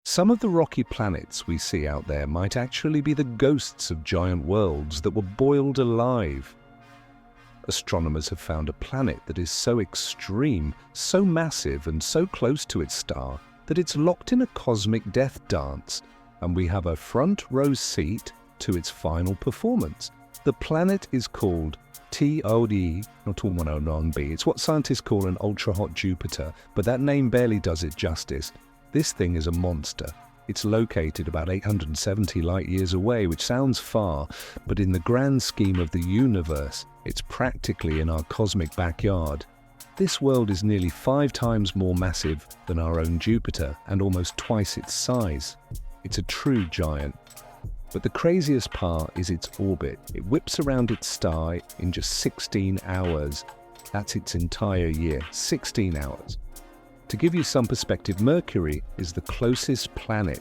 Some of the rocky planets we see out there might actually be the ghosts of giant worlds that were boiled alive. Astronomers have found a planet that is so extreme, so massive and so close to its star that it's locked in a cosmic death dance, and we have a front row seat to its final performance. The planet is called TOI-2109b. It's what scientists call an ultra-hot Jupiter, but that name barely does it justice. This thing is a monster. It's located about 870 light-years away, which sounds far, but in the grand scheme of the universe, it's practically in our cosmic backyard. This world is nearly 5 times more massive than our own Jupiter and almost twice its size. It's a true giant. But the craziest part is its orbit. It whips around its star in just 16 hours. That's its entire year, 16 hours. To give you some perspective, Mercury is the closest planet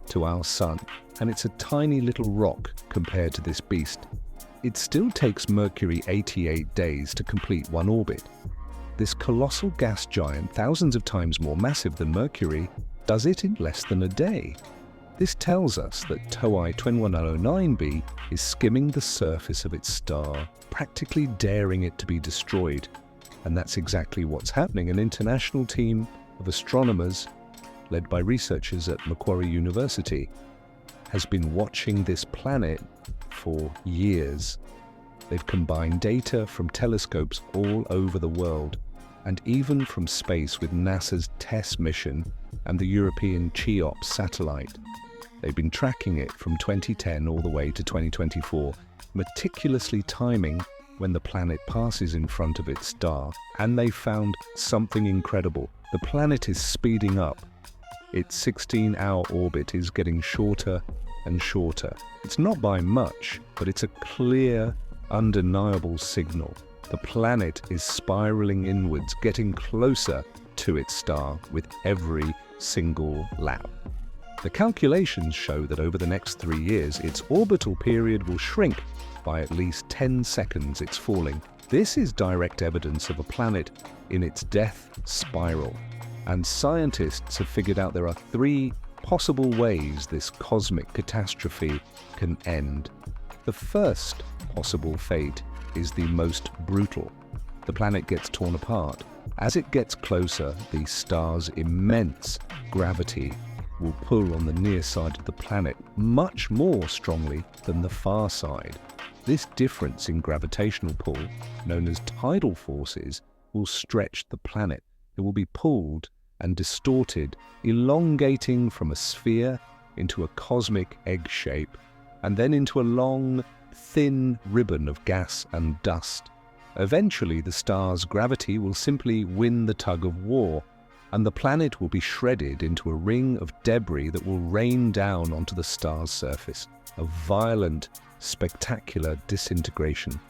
to our Sun, and it's a tiny little rock compared to this beast. It still takes Mercury 88 days to complete one orbit. This colossal gas giant, thousands of times more massive than Mercury, does it in less than a day. This tells us that TOI-2109b is skimming the surface of its star, practically daring it to be destroyed. And that's exactly what's happening. An international team of astronomers, led by researchers at Macquarie University, has been watching this planet for years. They've combined data from telescopes all over the world, and even from space with NASA's TESS mission and the European CHEOPS satellite. They've been tracking it from 2010 all the way to 2024, meticulously timing when the planet passes in front of its star, and they found something incredible. The planet is speeding up. Its 16-hour orbit is getting shorter and shorter. It's not by much, but it's a clear, undeniable signal. The planet is spiraling inwards, getting closer to its star with every single lap. The calculations show that over the next 3 years, its orbital period will shrink by at least 10 seconds it's falling. This is direct evidence of a planet in its death spiral. And scientists have figured out there are 3 possible ways this cosmic catastrophe can end. The first possible fate is the most brutal. The planet gets torn apart. As it gets closer, the star's immense gravity will pull on the near side of the planet much more strongly than the far side. This difference in gravitational pull, known as tidal forces, will stretch the planet. It will be pulled and distorted, elongating from a sphere into a cosmic egg shape, and then into a long, thin ribbon of gas and dust. Eventually, the star's gravity will simply win the tug of war, and the planet will be shredded into a ring of debris that will rain down onto the star's surface, a violent, spectacular disintegration.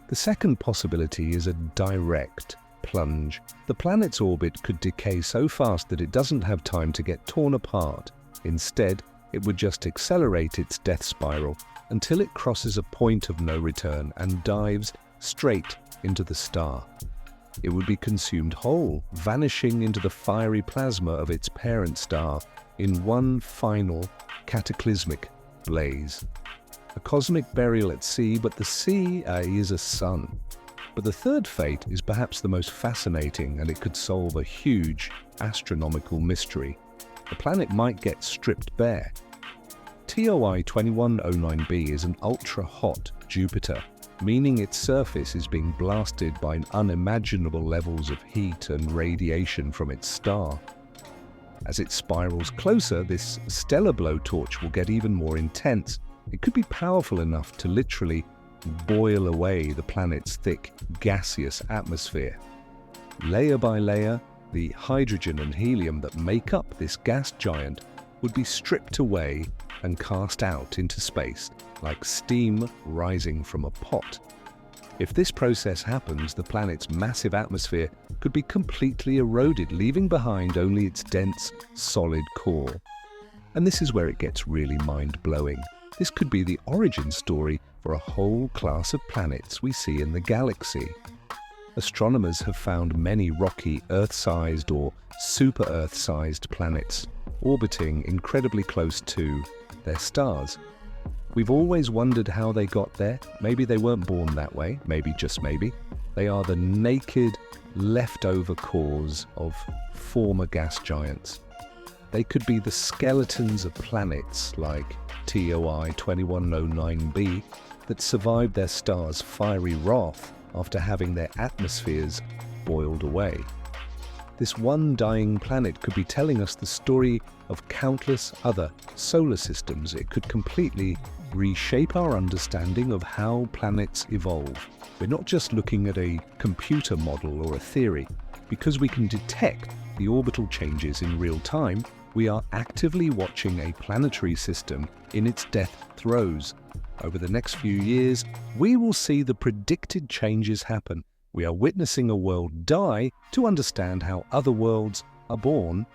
The second possibility is a direct plunge. The planet's orbit could decay so fast that it doesn't have time to get torn apart. Instead, it would just accelerate its death spiral until it crosses a point of no return and dives straight into the star. It would be consumed whole, vanishing into the fiery plasma of its parent star in one final cataclysmic blaze. A cosmic burial at sea, but the sea is a sun. But the third fate is perhaps the most fascinating, and it could solve a huge astronomical mystery. The planet might get stripped bare. TOI-2109b is an ultra-hot Jupiter, meaning its surface is being blasted by unimaginable levels of heat and radiation from its star. As it spirals closer, this stellar blowtorch will get even more intense. It could be powerful enough to literally boil away the planet's thick, gaseous atmosphere. Layer by layer, the hydrogen and helium that make up this gas giant would be stripped away and cast out into space, like steam rising from a pot. If this process happens, the planet's massive atmosphere could be completely eroded, leaving behind only its dense, solid core. And this is where it gets really mind-blowing. This could be the origin story for a whole class of planets we see in the galaxy. Astronomers have found many rocky, Earth-sized or super-Earth-sized planets, orbiting incredibly close to their stars. We've always wondered how they got there. Maybe they weren't born that way, maybe, just maybe. They are the naked, leftover cores of former gas giants. They could be the skeletons of planets like TOI-2109b that survived their star's fiery wrath after having their atmospheres boiled away. This one dying planet could be telling us the story of countless other solar systems. It could completely reshape our understanding of how planets evolve. We're not just looking at a computer model or a theory. Because we can detect the orbital changes in real time, we are actively watching a planetary system in its death throes. Over the next few years, we will see the predicted changes happen. We are witnessing a world die to understand how other worlds are born